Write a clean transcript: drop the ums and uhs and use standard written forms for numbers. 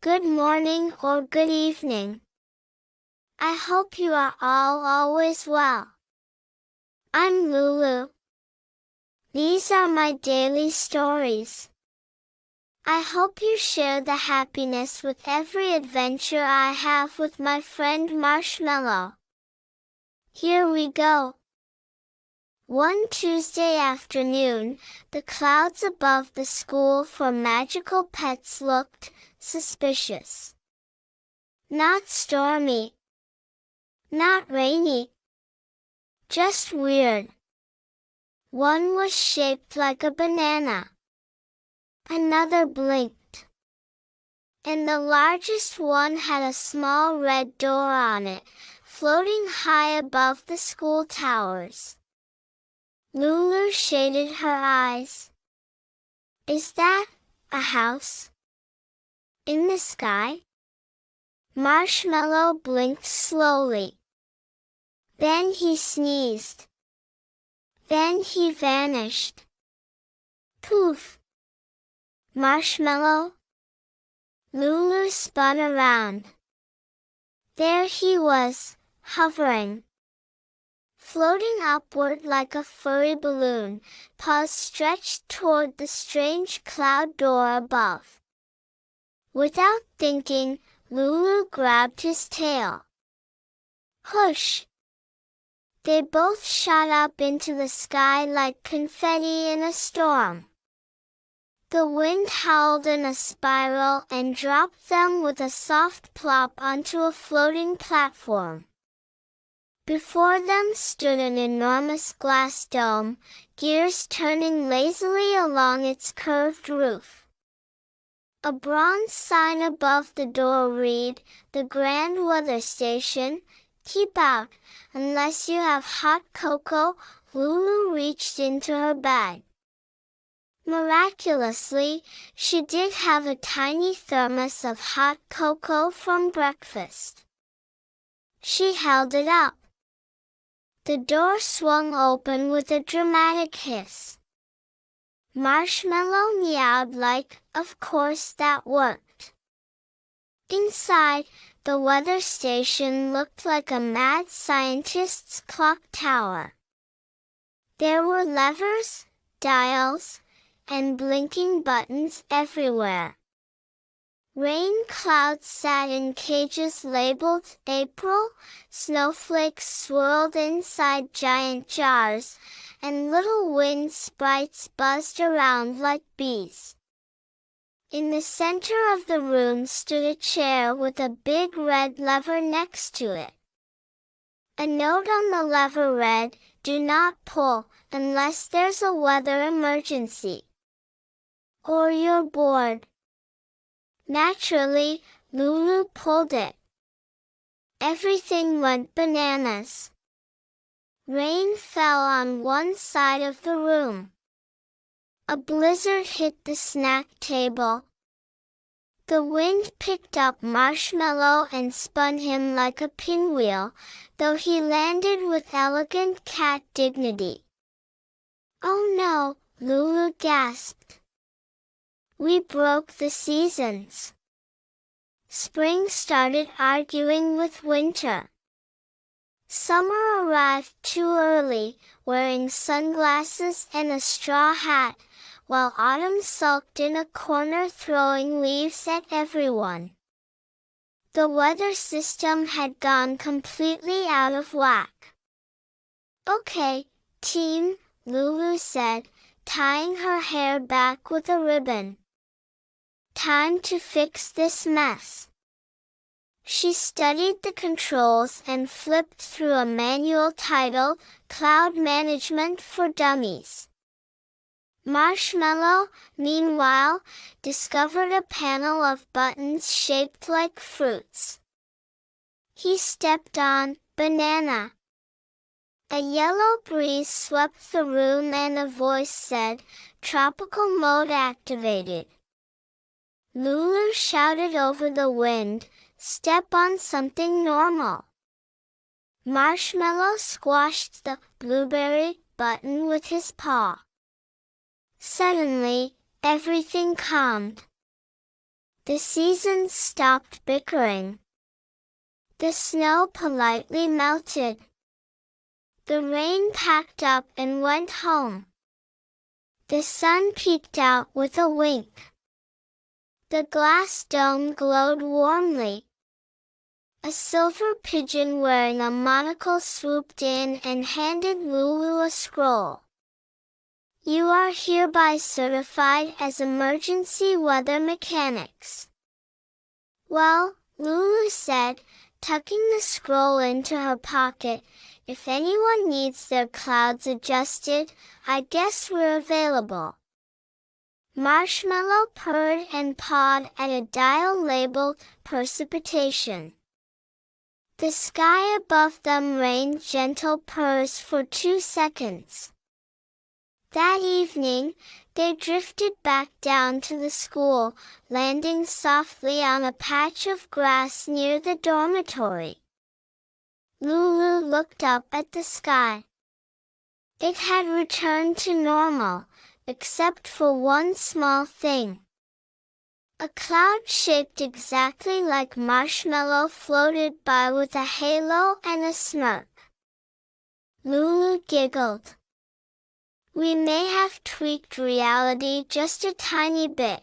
good morning or good evening. I hope you are all always well. I'm Lulu. These are my daily stories. I hope you share the happiness with every adventure I have with my friend Marshmallow. Here we go. One Tuesday afternoon, the clouds above the school for magical pets looked suspicious. Not stormy. Not rainy. Just weird. One was shaped like a banana. Another blinked. And the largest one had a small red door on it, floating high above the school towers. Lulu shaded her eyes. Is that a house? In the sky? Marshmallow blinked slowly. Then he sneezed. Then he vanished. Poof! Marshmallow? Lulu spun around. There he was, hovering. Floating upward like a furry balloon, paws stretched toward the strange cloud door above. Without thinking, Lulu grabbed his tail. Hush! They both shot up into the sky like confetti in a storm. The wind howled in a spiral and dropped them with a soft plop onto a floating platform. Before them stood an enormous glass dome, gears turning lazily along its curved roof. A bronze sign above the door read, "The Grand Weather Station, keep out, unless you have hot cocoa." Lulu reached into her bag. Miraculously, she did have a tiny thermos of hot cocoa from breakfast. She held it up. The door swung open with a dramatic hiss. Marshmallow meowed like, of course that worked. Inside, the weather station looked like a mad scientist's clock tower. There were levers, dials, and blinking buttons everywhere. Rain clouds sat in cages labeled April, snowflakes swirled inside giant jars, and little wind sprites buzzed around like bees. In the center of the room stood a chair with a big red lever next to it. A note on the lever read, "Do not pull, unless there's a weather emergency. Or you're bored." Naturally, Lulu pulled it. Everything went bananas. Rain fell on one side of the room. A blizzard hit the snack table. The wind picked up Marshmallow and spun him like a pinwheel, though he landed with elegant cat dignity. "Oh no," Lulu gasped. "We broke the seasons." Spring started arguing with winter. Summer arrived too early, wearing sunglasses and a straw hat, while autumn sulked in a corner throwing leaves at everyone. The weather system had gone completely out of whack. "Okay, team," Lulu said, tying her hair back with a ribbon. "Time to fix this mess." She studied the controls and flipped through a manual titled, "Cloud Management for Dummies." Marshmallow, meanwhile, discovered a panel of buttons shaped like fruits. He stepped on banana. A yellow breeze swept the room and a voice said, "Tropical mode activated." Lulu shouted over the wind, "Step on something normal." Marshmallow squashed the blueberry button with his paw. Suddenly, everything calmed. The seasons stopped bickering. The snow politely melted. The rain packed up and went home. The sun peeked out with a wink. The glass dome glowed warmly. A silver pigeon wearing a monocle swooped in and handed Lulu a scroll. You are hereby certified as emergency weather mechanics. Well, Lulu said, tucking the scroll into her pocket, if anyone needs their clouds adjusted, I guess we're available. Marshmallow purred and pawed at a dial labeled precipitation. The sky above them rained gentle purrs for 2 seconds. That evening, they drifted back down to the school, landing softly on a patch of grass near the dormitory. Lulu looked up at the sky. It had returned to normal, except for one small thing. A cloud shaped exactly like Marshmallow floated by with a halo and a smirk. Lulu giggled. We may have tweaked reality just a tiny bit.